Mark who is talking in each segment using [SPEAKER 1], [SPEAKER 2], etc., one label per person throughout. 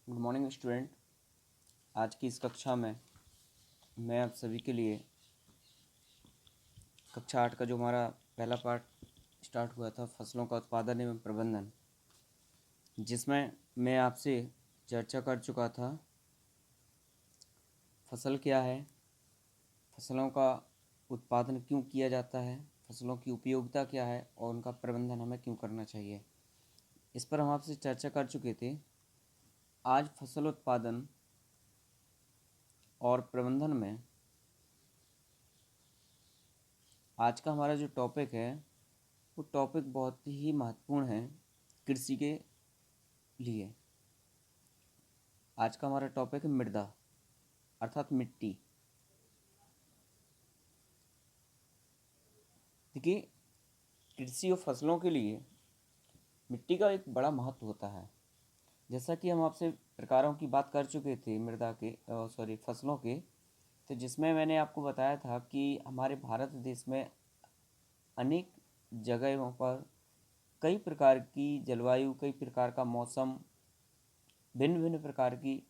[SPEAKER 1] Good morning student. आज की इस कक्षा में मैं आप सभी के लिए कक्षा 8 का जो हमारा पहला पार्ट स्टार्ट हुआ था फसलों का उत्पादन एवं प्रबंधन, जिसमें मैं आपसे चर्चा कर चुका था फसल क्या है, फसलों का उत्पादन क्यों किया जाता है, फसलों की उपयोगिता क्या है और उनका प्रबंधन हमें क्यों करना चाहिए। इस पर हम आपसे चर्चा कर चुके थे। आज फसल उत्पादन और प्रबंधन में आज का हमारा जो टॉपिक है वो टॉपिक बहुत ही महत्वपूर्ण है कृषि के लिए। आज का हमारा टॉपिक है मृदा अर्थात मिट्टी। देखिए, कृषि और फसलों के लिए मिट्टी का एक बड़ा महत्व होता है। जैसा कि हम आपसे प्रकारों की बात कर चुके थे मृदा के फसलों के, तो जिसमें मैंने आपको बताया था कि हमारे भारत देश में अनेक जगहों पर कई प्रकार की जलवायु, कई प्रकार का मौसम, भिन्न भिन्न प्रकार की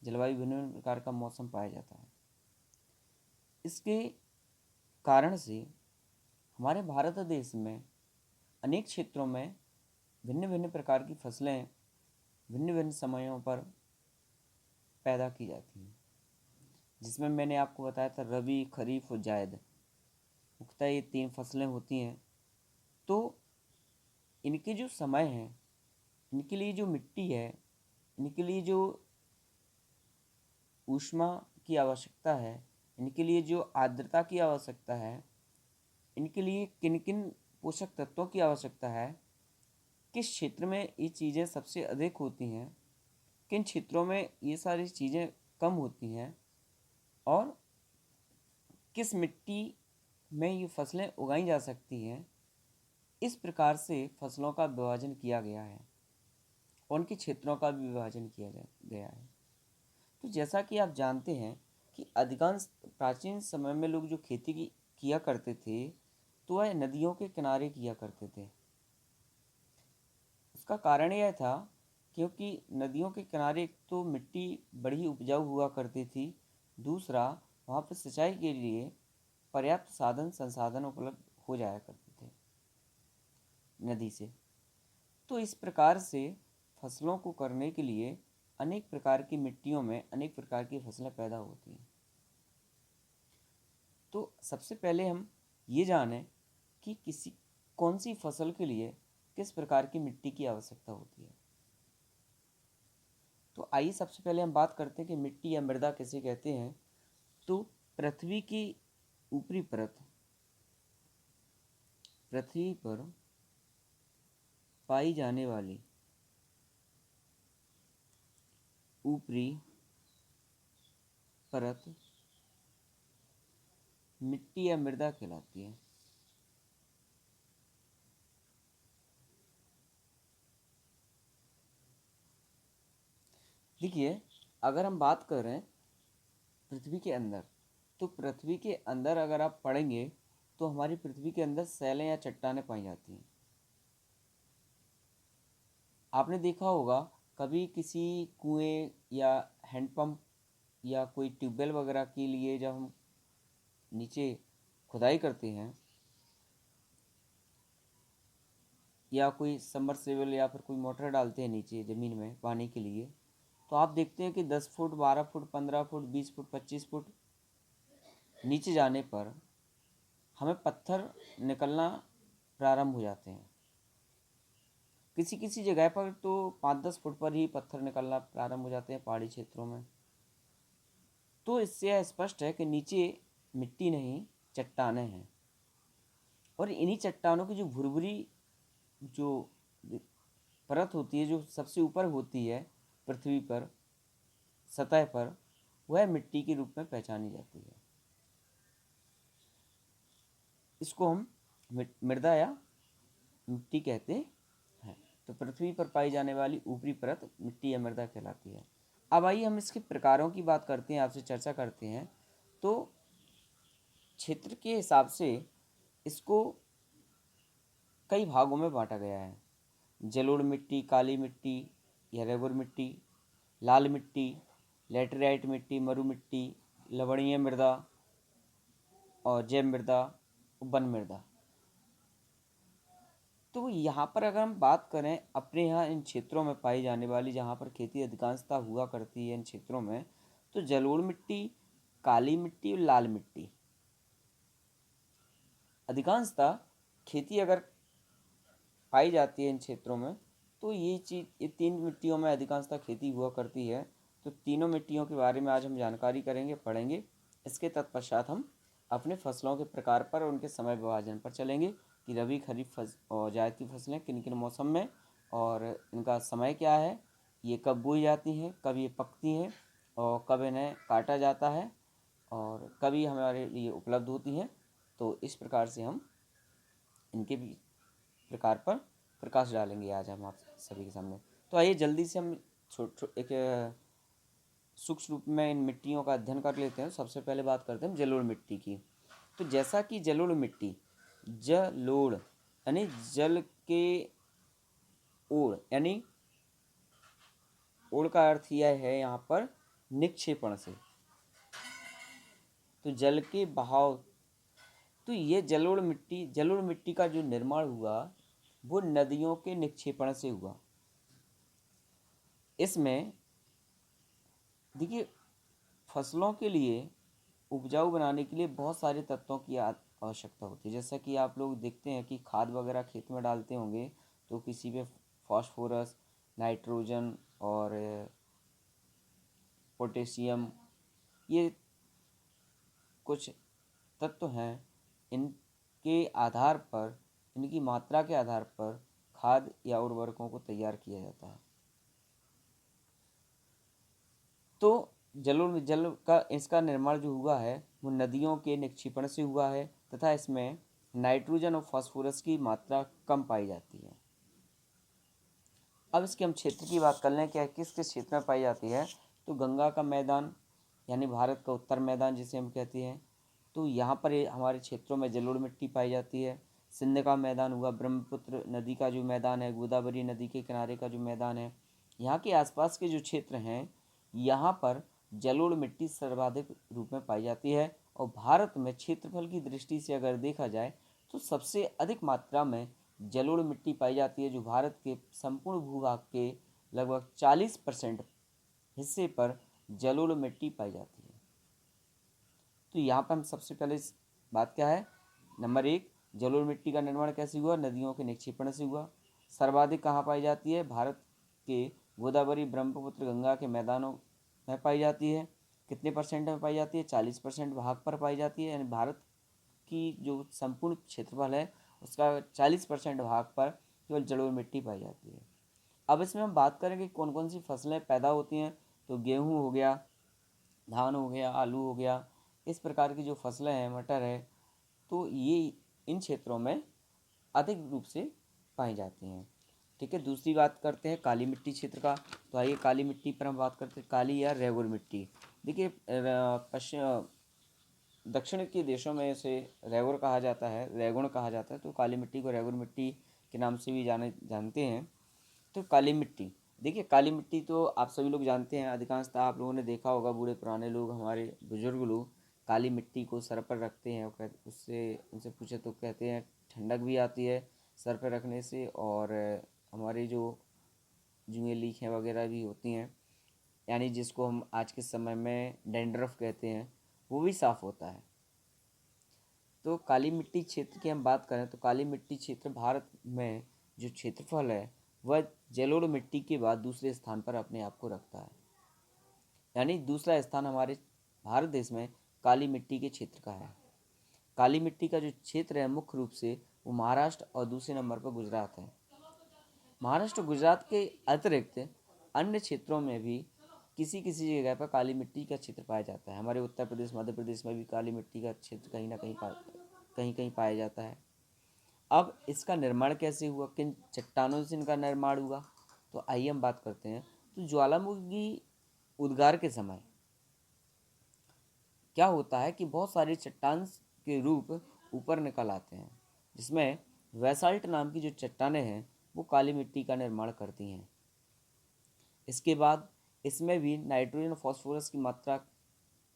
[SPEAKER 1] जलवायु, भिन्न भिन्न प्रकार का मौसम पाया जाता है। इसके कारण से हमारे भारत देश में अनेक क्षेत्रों में भिन्न भिन्न प्रकार की फसलें भिन्न भिन्न समयों पर पैदा की जाती हैं, जिसमें मैंने आपको बताया था रबी, खरीफ और जायद, मुख्यतः ये 3 फसलें होती हैं। तो इनके जो समय हैं, इनके लिए जो मिट्टी है, इनके लिए जो ऊष्मा की आवश्यकता है, इनके लिए जो आर्द्रता की आवश्यकता है, इनके लिए किन किन पोषक तत्वों की आवश्यकता है, किस क्षेत्र में ये चीज़ें सबसे अधिक होती हैं, किन क्षेत्रों में ये सारी चीज़ें कम होती हैं, और किस मिट्टी में ये फसलें उगाई जा सकती हैं, इस प्रकार से फसलों का विभाजन किया गया है और उनके क्षेत्रों का भी विभाजन किया गया है। तो जैसा कि आप जानते हैं कि अधिकांश प्राचीन समय में लोग जो खेती किया करते थे, तो वह नदियों के किनारे किया करते थे। उसका कारण यह था क्योंकि नदियों के किनारे एक तो मिट्टी बड़ी उपजाऊ हुआ करती थी, दूसरा वहाँ पर सिंचाई के लिए पर्याप्त साधन संसाधन उपलब्ध हो जाया करते थे नदी से। तो इस प्रकार से फसलों को करने के लिए अनेक प्रकार की मिट्टियों में अनेक प्रकार की फसलें पैदा होती हैं। तो सबसे पहले हम ये जानें कि कौन सी फसल के लिए किस प्रकार की मिट्टी की आवश्यकता होती है। तो आइए सबसे पहले हम बात करते हैं कि मिट्टी या मृदा किसे कहते हैं। तो पृथ्वी की ऊपरी परत, पृथ्वी पर पाई जाने वाली ऊपरी परत मिट्टी या मृदा कहलाती है। देखिए, अगर हम बात करें पृथ्वी के अंदर, तो पृथ्वी के अंदर अगर आप पढ़ेंगे तो हमारी पृथ्वी के अंदर सैलें या चट्टानें पाई जाती हैं। आपने देखा होगा कभी किसी कुएं या हैंडपंप या कोई ट्यूबवेल वगैरह के लिए जब हम नीचे खुदाई करते हैं या कोई सबमर्सिबल या फिर कोई मोटर डालते हैं नीचे ज़मीन में पानी के लिए, तो आप देखते हैं कि 10 foot, 12 foot, 15 foot, 20 foot, 25 foot नीचे जाने पर हमें पत्थर निकलना प्रारंभ हो जाते हैं। किसी किसी जगह पर तो 5-10 फुट पर ही पत्थर निकलना प्रारंभ हो जाते हैं पहाड़ी क्षेत्रों में। तो इससे यह स्पष्ट है कि नीचे मिट्टी नहीं, चट्टानें हैं। और इन्हीं चट्टानों की जो भुरभुरी जो परत होती है, जो सबसे ऊपर होती है पृथ्वी पर सतह पर, वह मिट्टी के रूप में पहचानी जाती है। इसको हम मृदा या मिट्टी कहते हैं। तो पृथ्वी पर पाई जाने वाली ऊपरी परत मिट्टी या मृदा कहलाती है। अब आइए हम इसके प्रकारों की बात करते हैं, आपसे चर्चा करते हैं। तो क्षेत्र के हिसाब से इसको कई भागों में बांटा गया है। जलोढ़ मिट्टी, काली मिट्टी या रेगुर मिट्टी, लाल मिट्टी, लेटेराइट मिट्टी, मरु मिट्टी, लवणीय मृदा और जैव मृदा, वन मृदा। तो यहाँ पर अगर हम बात करें अपने यहाँ इन क्षेत्रों में पाई जाने वाली, जहाँ पर खेती अधिकांशतः हुआ करती है इन क्षेत्रों में, तो जलोढ़ मिट्टी, काली मिट्टी और लाल मिट्टी अधिकांशतः खेती अगर पाई जाती है इन क्षेत्रों में, तो ये तीन मिट्टियों में अधिकांशतः खेती हुआ करती है। तो तीनों मिट्टियों के बारे में आज हम जानकारी करेंगे, पढ़ेंगे। इसके तत्पश्चात हम अपने फसलों के प्रकार पर और उनके समय विभाजन पर चलेंगे कि रबी, खरीफ और जायद की फसलें किन किन मौसम में और इनका समय क्या है, ये कब बोई जाती हैं, कब ये पकती हैं और कब इन्हें काटा जाता है और कभी हमारे लिए उपलब्ध होती हैं। तो इस प्रकार से हम इनके भी प्रकार पर प्रकाश डालेंगे आज हम आप सभी के सामने। तो आइए जल्दी से हम एक सूक्ष्म रूप में इन मिट्टियों का अध्ययन कर लेते हैं। सबसे पहले बात करते हैं जलोढ़ मिट्टी की। तो जैसा कि जलोढ़ मिट्टी, जलोढ़ यानी जल के ओढ़, यानी ओढ़ का अर्थ यह है यहाँ पर निक्षेपण से, तो जल के बहाव। तो ये जलोढ़ मिट्टी का जो निर्माण हुआ वो नदियों के निक्षेपण से हुआ। इसमें देखिए फसलों के लिए उपजाऊ बनाने के लिए बहुत सारे तत्वों की आवश्यकता होती है। जैसा कि आप लोग देखते हैं कि खाद वगैरह खेत में डालते होंगे तो किसी पे फास्फोरस, नाइट्रोजन और पोटेशियम, ये कुछ तत्व हैं। इनके आधार पर, इनकी मात्रा के आधार पर खाद या उर्वरकों को तैयार किया जाता है। तो जल का इसका निर्माण जो हुआ है वो नदियों के निक्षेपण से हुआ है तथा इसमें नाइट्रोजन और फास्फोरस की मात्रा कम पाई जाती है। अब इसके हम क्षेत्र की बात कर लें, क्या किस किस क्षेत्र में पाई जाती है। तो गंगा का मैदान यानी भारत का उत्तर मैदान जिसे हम कहते हैं, तो यहाँ पर हमारे क्षेत्रों में जलोढ़ मिट्टी पाई जाती है। सिंध का मैदान हुआ, ब्रह्मपुत्र नदी का जो मैदान है, गोदावरी नदी के किनारे का जो मैदान है, यहाँ के आसपास के जो क्षेत्र हैं यहाँ पर जलोढ़ मिट्टी सर्वाधिक रूप में पाई जाती है। और भारत में क्षेत्रफल की दृष्टि से अगर देखा जाए तो सबसे अधिक मात्रा में जलोढ़ मिट्टी पाई जाती है, जो भारत के संपूर्ण भूभाग के लगभग 40% हिस्से पर जलोढ़ मिट्टी पाई जाती है। तो यहाँ पर हम सबसे पहले बात क्या है, नंबर 1, जलोढ़ मिट्टी का निर्माण कैसे हुआ, नदियों के निक्षेपण से हुआ। सर्वाधिक कहाँ पाई जाती है, भारत के गोदावरी, ब्रह्मपुत्र, गंगा के मैदानों में पाई जाती है। कितने परसेंट में पाई जाती है, 40% भाग पर पाई जाती है। यानी भारत की जो संपूर्ण क्षेत्रफल है उसका 40% भाग पर केवल जलोढ़ मिट्टी पाई जाती है। अब इसमें हम बात करें कि कौन कौन सी फसलें पैदा होती हैं। तो गेहूँ हो गया, धान हो गया, आलू हो गया, इस प्रकार की जो फसलें हैं, मटर है, तो ये इन क्षेत्रों में अधिक रूप से पाई जाती हैं। ठीक है, दूसरी बात करते हैं काली मिट्टी क्षेत्र का। तो आइए काली मिट्टी पर हम बात करते हैं, काली या रेगुर मिट्टी। देखिए पश्चिम दक्षिण के देशों में इसे रेगुर कहा जाता है, रेगुण कहा जाता है। तो काली मिट्टी को रेगुर मिट्टी के नाम से भी जानते हैं। तो काली मिट्टी, देखिए काली मिट्टी तो आप सभी लोग जानते हैं, अधिकांशतः आप लोगों ने देखा होगा, बूढ़े पुराने लोग, हमारे बुजुर्ग लोग काली मिट्टी को सर पर रखते हैं और उससे उनसे पूछे तो कहते हैं ठंडक भी आती है सर पर रखने से, और हमारी जो जुएँ लीखें वगैरह भी होती हैं, यानी जिसको हम आज के समय में डैंड्रफ कहते हैं, वो भी साफ़ होता है। तो काली मिट्टी क्षेत्र की हम बात करें तो काली मिट्टी क्षेत्र भारत में जो क्षेत्रफल है वह जलोढ़ मिट्टी के बाद दूसरे स्थान पर अपने आप को रखता है। यानी दूसरा स्थान हमारे भारत देश में काली मिट्टी के क्षेत्र का है। काली मिट्टी का जो क्षेत्र है मुख्य रूप से वो महाराष्ट्र और दूसरे नंबर पर गुजरात है। महाराष्ट्र गुजरात के अतिरिक्त अन्य क्षेत्रों में भी किसी किसी जगह पर काली मिट्टी का क्षेत्र पाया जाता है। हमारे उत्तर प्रदेश, मध्य प्रदेश में भी काली मिट्टी का क्षेत्र कहीं ना कहीं पाया जाता है। अब इसका निर्माण कैसे हुआ, किन चट्टानों से इनका निर्माण हुआ, तो आइए हम बात करते हैं। तो ज्वालामुखी उद्गार के समय क्या होता है कि बहुत सारे चट्टान के रूप ऊपर निकल आते हैं, जिसमें वेसाल्ट नाम की जो चट्टानें हैं वो काली मिट्टी का निर्माण करती हैं। इसके बाद इसमें भी नाइट्रोजन और फॉस्फोरस की मात्रा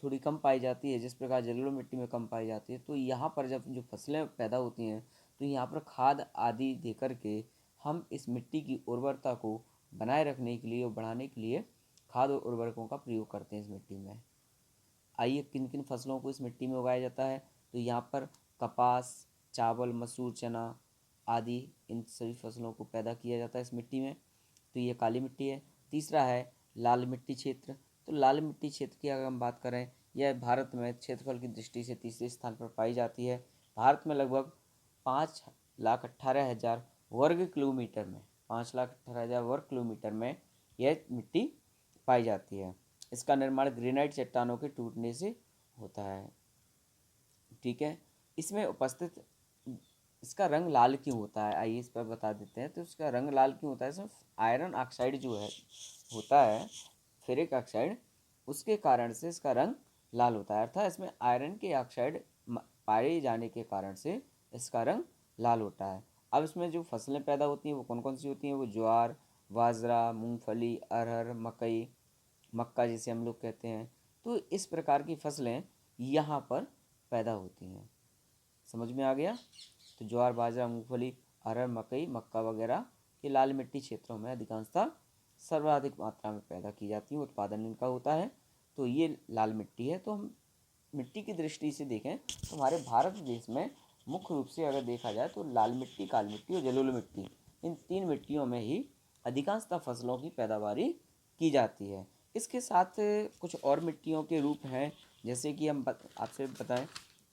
[SPEAKER 1] थोड़ी कम पाई जाती है, जिस प्रकार जलोढ़ मिट्टी में कम पाई जाती है। तो यहाँ पर जब जो फसलें पैदा होती हैं तो यहाँ पर खाद आदि दे करके हम इस मिट्टी की उर्वरता को बनाए रखने के लिए और बढ़ाने के लिए खाद और उर्वरकों का प्रयोग करते हैं इस मिट्टी में। आइए किन किन फसलों को इस मिट्टी में उगाया जाता है। तो यहाँ पर कपास, चावल, मसूर, चना आदि इन सभी फसलों को पैदा किया जाता है इस मिट्टी में। तो ये काली मिट्टी है। तीसरा है लाल मिट्टी क्षेत्र। तो लाल मिट्टी क्षेत्र की अगर हम बात करें, यह भारत में क्षेत्रफल की दृष्टि से तीसरे स्थान पर पाई जाती है। भारत में लगभग 5,18,000 वर्ग किलोमीटर में 5,18,000 वर्ग किलोमीटर में यह मिट्टी पाई जाती है। इसका निर्माण ग्रेनाइट चट्टानों के टूटने से होता है। ठीक है, इसमें उपस्थित इसका रंग लाल क्यों होता है, आइए इस पर बता देते हैं। तो इसका रंग लाल क्यों होता है, इसमें आयरन ऑक्साइड जो है होता है, फेरिक ऑक्साइड, उसके कारण से इसका रंग लाल होता है। अर्थात इसमें आयरन के ऑक्साइड पाए जाने के कारण से इसका रंग लाल होता है। अब इसमें जो फसलें पैदा होती हैं वो कौन कौन सी होती हैं, वो ज्वार, बाजरा, मूंगफली, अरहर, मकई, मक्का जिसे हम लोग कहते हैं। तो इस प्रकार की फसलें यहाँ पर पैदा होती हैं। समझ में आ गया। तो ज्वार, बाजरा, मूंगफली, अरहर, मकई, मक्का वगैरह ये लाल मिट्टी क्षेत्रों में अधिकांशतः सर्वाधिक मात्रा में पैदा की जाती है, उत्पादन इनका होता है। तो ये लाल मिट्टी है। तो हम मिट्टी की दृष्टि से देखें तो हमारे भारत देश में मुख्य रूप से अगर देखा जाए तो लाल मिट्टी, काली मिट्टी और जलोढ़ मिट्टी, इन तीन मिट्टियों में ही अधिकांशतः फसलों की पैदावारी की जाती है। इसके साथ कुछ और मिट्टियों के रूप हैं, जैसे कि हम आपसे बताएं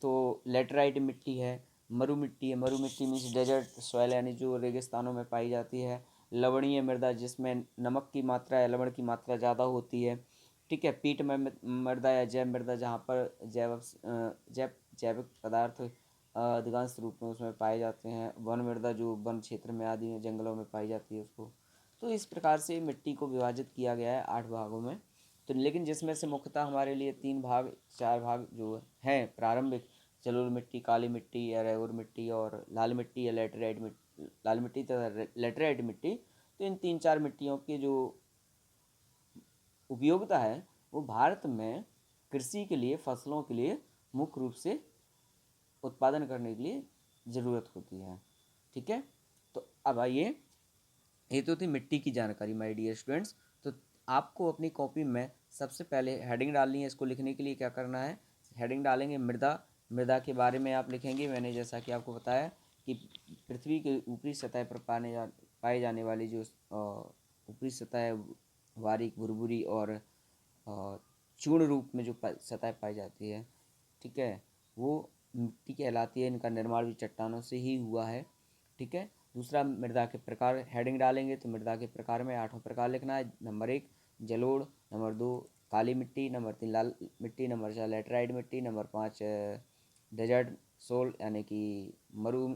[SPEAKER 1] तो लेटराइट मिट्टी है, मरु मिट्टी है। मरु मिट्टी मीन्स डेजर्ट सॉइल, यानी जो रेगिस्तानों में पाई जाती है। लवणीय मृदा, जिसमें नमक की मात्रा या लवण की मात्रा ज़्यादा होती है। ठीक है, पीट में मृदा या जैव मृदा, जहाँ पर जैविक पदार्थ अधिकांश रूप में उसमें पाए जाते हैं। वन मृदा जो वन क्षेत्र में आदि में जंगलों में पाई जाती है उसको। तो इस प्रकार से मिट्टी को विभाजित किया गया है 8 भागों में। तो लेकिन जिसमें से मुख्यतः हमारे लिए 3 भाग 4 भाग जो हैं प्रारंभिक, जलोढ़ मिट्टी, काली मिट्टी या रेगुर मिट्टी और लाल मिट्टी या लेटराइट मिट्टी, लाल मिट्टी तथा लेटराइट मिट्टी। तो इन 3-4 मिट्टियों की जो उपयोगिता है वो भारत में कृषि के लिए, फसलों के लिए मुख्य रूप से उत्पादन करने के लिए ज़रूरत होती है। ठीक है, तो अब आइए, ये तो थी मिट्टी की जानकारी माय डियर स्टूडेंट्स। तो आपको अपनी कॉपी में सबसे पहले हेडिंग डालनी है। इसको लिखने के लिए क्या करना है, हेडिंग डालेंगे मृदा। मृदा के बारे में आप लिखेंगे। मैंने जैसा कि आपको बताया कि पृथ्वी के ऊपरी सतह पर पाए जाने वाली जो ऊपरी सतह बारीक, भुरभुरी और चूर्ण रूप में जो सतह पाई जाती है, ठीक है, वो मिट्टी कहलाती है। इनका निर्माण भी चट्टानों से ही हुआ है। ठीक है, दूसरा मृदा के प्रकार, हेडिंग डालेंगे तो मृदा के प्रकार में 8 प्रकार लिखना है। नंबर 1 जलोढ़, नंबर 2 काली मिट्टी, नंबर 3 लाल मिट्टी, नंबर 4 लेटराइट मिट्टी, नंबर 5 डेजर्ट सोल यानी कि मरु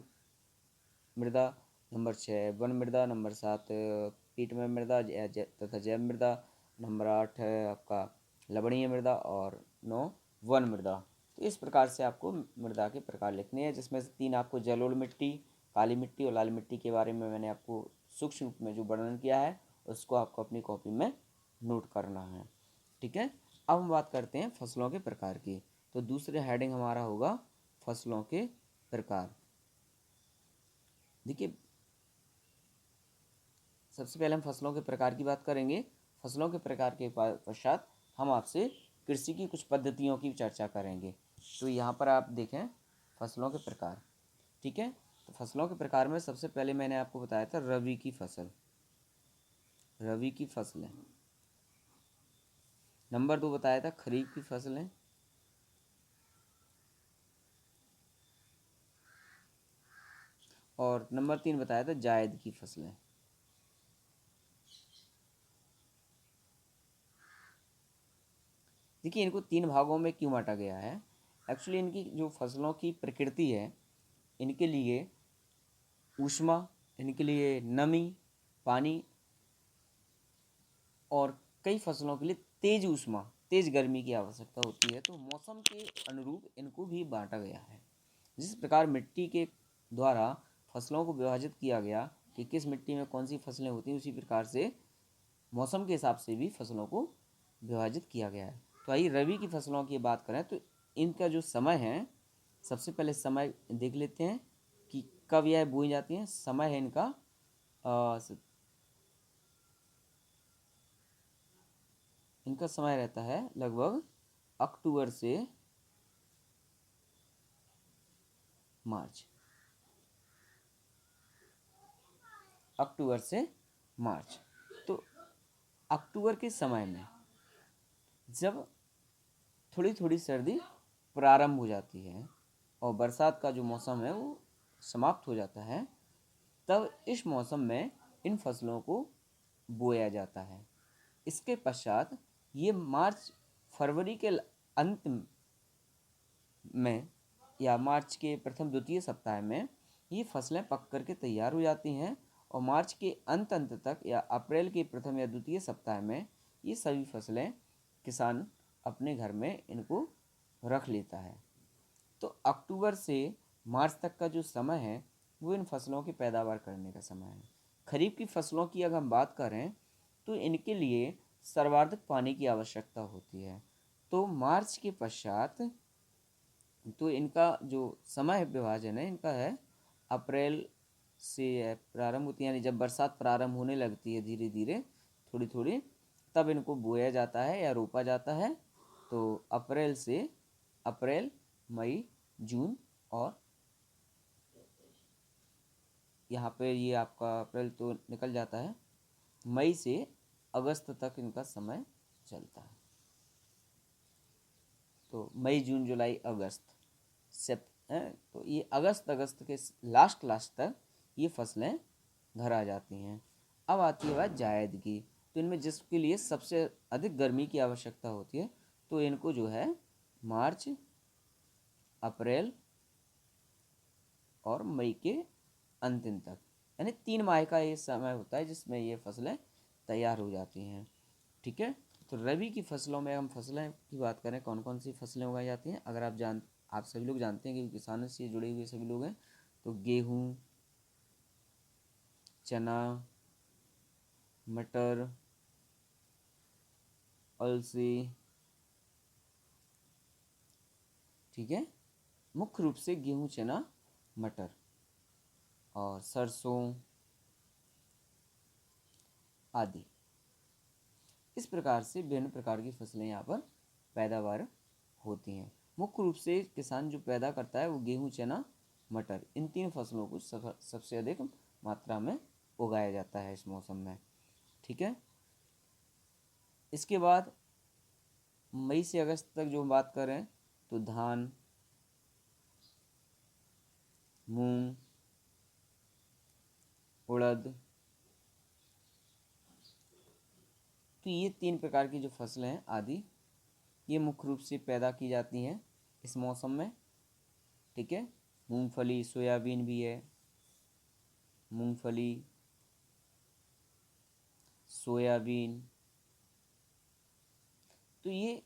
[SPEAKER 1] मृदा, नंबर 6 वन मृदा, नंबर 7 पीट में मृदा तथा जैव मृदा, नंबर 8 है आपका लवणीय मृदा और 9 वन मृदा। तो इस प्रकार से आपको मृदा के प्रकार लिखने हैं, जिसमें से 3 आपको जलोढ़ मिट्टी, काली मिट्टी और लाल मिट्टी के बारे में मैंने आपको सूक्ष्म रूप में जो वर्णन किया है उसको आपको अपनी कॉपी में नोट करना है। ठीक है, अब हम बात करते हैं फसलों के प्रकार की। तो दूसरे हेडिंग हमारा होगा फसलों के प्रकार। देखिए, सबसे पहले हम फसलों के प्रकार की बात करेंगे। फसलों के प्रकार के पश्चात हम आपसे कृषि की कुछ पद्धतियों की चर्चा करेंगे। तो यहाँ पर आप देखें फसलों के प्रकार। ठीक है, तो फसलों के प्रकार में सबसे पहले मैंने आपको बताया था रबी की फसल, रबी की फसलें। नंबर 2 बताया था खरीफ की फसलें। और नंबर 3 बताया था जायद की फसलें। देखिए, इनको 3 भागों में क्यों बांटा गया है। एक्चुअली इनकी जो फसलों की प्रकृति है, इनके लिए ऊष्मा, इनके लिए नमी, पानी, और कई फसलों के लिए तेज ऊष्मा, तेज गर्मी की आवश्यकता होती है। तो मौसम के अनुरूप इनको भी बांटा गया है। जिस प्रकार मिट्टी के द्वारा फसलों को विभाजित किया गया कि किस मिट्टी में कौन सी फसलें होती हैं, उसी प्रकार से मौसम के हिसाब से भी फसलों को विभाजित किया गया है। तो आइए रबी की फसलों की बात करें तो इनका जो समय है, सबसे पहले समय देख लेते हैं कि कब यह बोई जाती हैं। समय है इनका इनका समय रहता है लगभग अक्टूबर से मार्च। अक्टूबर से मार्च। तो अक्टूबर के समय में जब थोड़ी थोड़ी सर्दी प्रारंभ हो जाती है और बरसात का जो मौसम है वो समाप्त हो जाता है, तब इस मौसम में इन फसलों को बोया जाता है। इसके पश्चात ये मार्च फरवरी के अंत में या मार्च के प्रथम द्वितीय सप्ताह में ये फसलें पक करके तैयार हो जाती हैं और मार्च के अंत तक या अप्रैल के प्रथम या द्वितीय सप्ताह में ये सभी फसलें किसान अपने घर में इनको रख लेता है। तो अक्टूबर से मार्च तक का जो समय है वो इन फसलों की पैदावार करने का समय है। खरीफ की फसलों की अगर हम बात करें तो इनके लिए सर्वाधिक पानी की आवश्यकता होती है। तो मार्च के पश्चात तो इनका जो समय विभाजन है इनका है अप्रैल से प्रारंभ होती है, यानी जब बरसात प्रारंभ होने लगती है धीरे धीरे थोड़ी थोड़ी, तब इनको बोया जाता है या रोपा जाता है। तो अप्रैल मई जून और यहाँ पे ये आपका अप्रैल तो निकल जाता है, मई से अगस्त तक इनका समय चलता है। तो मई जून जुलाई अगस्त तो ये अगस्त के लास्ट तक ये फसलें घर आ जाती हैं। अब आती है बात जायद की। तो इनमें जिसके लिए सबसे अधिक गर्मी की आवश्यकता होती है तो इनको जो है मार्च अप्रैल और मई के अंतिम तक, यानी 3 माह का ये समय होता है जिसमें ये फसलें तैयार हो जाती हैं। ठीक है। तो रबी की फसलों में हम फसलें की बात करें कौन कौन सी फसलें उगाई जाती हैं, अगर आप सभी लोग जानते हैं कि किसानों से जुड़े हुए सभी लोग हैं, तो गेहूँ, चना, मटर, अलसी, ठीक है, मुख्य रूप से गेहूँ, चना, मटर और सरसों आदि। इस प्रकार से विभिन्न प्रकार की फसलें यहाँ पर पैदावार होती हैं। मुख्य रूप से किसान जो पैदा करता है वो गेहूँ, चना, मटर, इन 3 फसलों को सबसे अधिक मात्रा में उगाया जाता है इस मौसम में। ठीक है। इसके बाद मई से अगस्त तक जो बात करें तो धान, मूंग, उड़द, तो ये 3 प्रकार की जो फसलें हैं आदि, ये मुख्य रूप से पैदा की जाती हैं इस मौसम में। ठीक है। मूंगफली, सोयाबीन भी है, मूंगफली, सोयाबीन, तो ये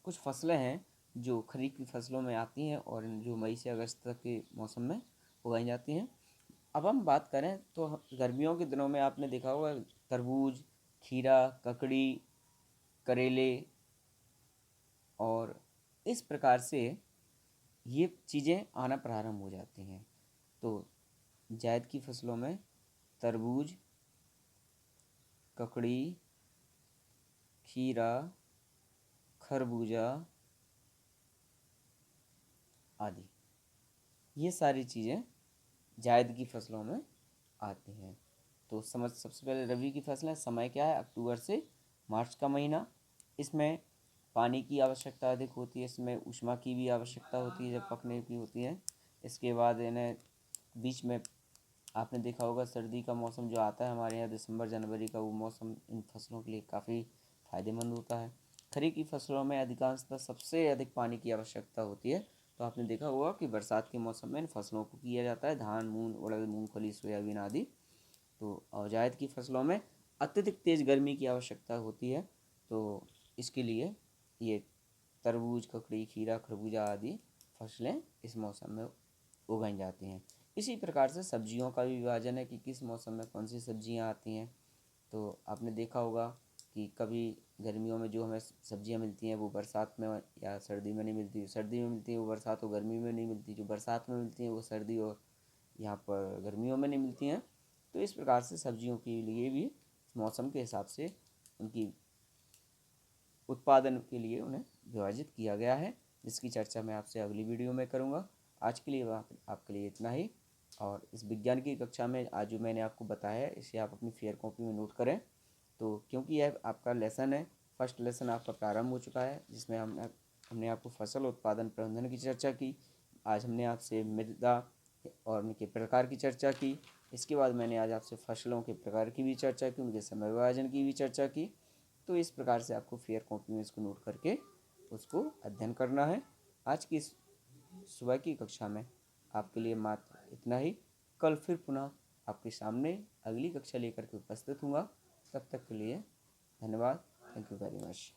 [SPEAKER 1] कुछ फसलें हैं जो खरीफ की फसलों में आती हैं और जो मई से अगस्त तक के मौसम में उगाई जाती हैं। अब हम बात करें तो गर्मियों के दिनों में आपने देखा होगा तरबूज, खीरा, ककड़ी, करेले और इस प्रकार से ये चीज़ें आना प्रारंभ हो जाती हैं। तो जायद की फसलों में तरबूज, ककड़ी, खीरा, खरबूजा आदि, ये सारी चीज़ें जायद की फसलों में आती हैं। तो सबसे पहले रबी की फसलें, समय क्या है, अक्टूबर से मार्च का महीना। इसमें पानी की आवश्यकता अधिक होती है, इसमें ऊष्मा की भी आवश्यकता होती है जब पकने की होती है। इसके बाद इन्हें बीच में आपने देखा होगा सर्दी का मौसम जो आता है हमारे यहाँ दिसंबर जनवरी का, वो मौसम इन फसलों के लिए काफ़ी फ़ायदेमंद होता है। खरीफ की फसलों में अधिकांशतः सबसे अधिक पानी की आवश्यकता होती है। तो आपने देखा होगा कि बरसात के मौसम में इन फसलों को किया जाता है, धान, मूंग, उड़द, मूंगफली, सोयाबीन आदि। तो जायद की फसलों में अत्यधिक तेज़ गर्मी की आवश्यकता होती है, तो इसके लिए ये तरबूज, ककड़ी, खीरा, खरबूजा आदि फसलें इस मौसम में उगाई जाती हैं। इसी प्रकार से सब्जियों का भी विभाजन है कि किस मौसम में कौन सी सब्जियां आती हैं। तो आपने देखा होगा कि कभी गर्मियों में जो हमें सब्जियां मिलती हैं वो बरसात में या सर्दी में नहीं मिलती, सर्दी में मिलती है वो बरसात और गर्मी में नहीं मिलती, जो बरसात में मिलती हैं वो सर्दी और यहाँ पर गर्मियों में नहीं मिलती हैं। तो इस प्रकार से सब्जियों के लिए भी मौसम के हिसाब से उनकी उत्पादन के लिए उन्हें विभाजित किया गया है, जिसकी चर्चा मैं आपसे अगली वीडियो में करूँगा। आज के लिए आपके लिए इतना ही। और इस विज्ञान की कक्षा में आज जो मैंने आपको बताया है इसे आप अपनी फेयर कॉपी में नोट करें। तो क्योंकि यह आपका लेसन है, फर्स्ट लेसन आपका प्रारंभ हो चुका है, जिसमें हमने आपको फसल उत्पादन प्रबंधन की चर्चा की। आज हमने आपसे मृदा और उनके प्रकार की चर्चा की। इसके बाद मैंने आज आपसे फसलों के प्रकार की भी चर्चा की, उनके समय विभाजन की भी चर्चा की। तो इस प्रकार से आपको फेयर कॉपी में इसको नोट करके उसको अध्ययन करना है। आज की इस सुबह की कक्षा में आपके लिए मात्र इतना ही। कल फिर पुनः आपके सामने अगली कक्षा लेकर के उपस्थित हूँगा। तब तक के लिए धन्यवाद। Thank you very much.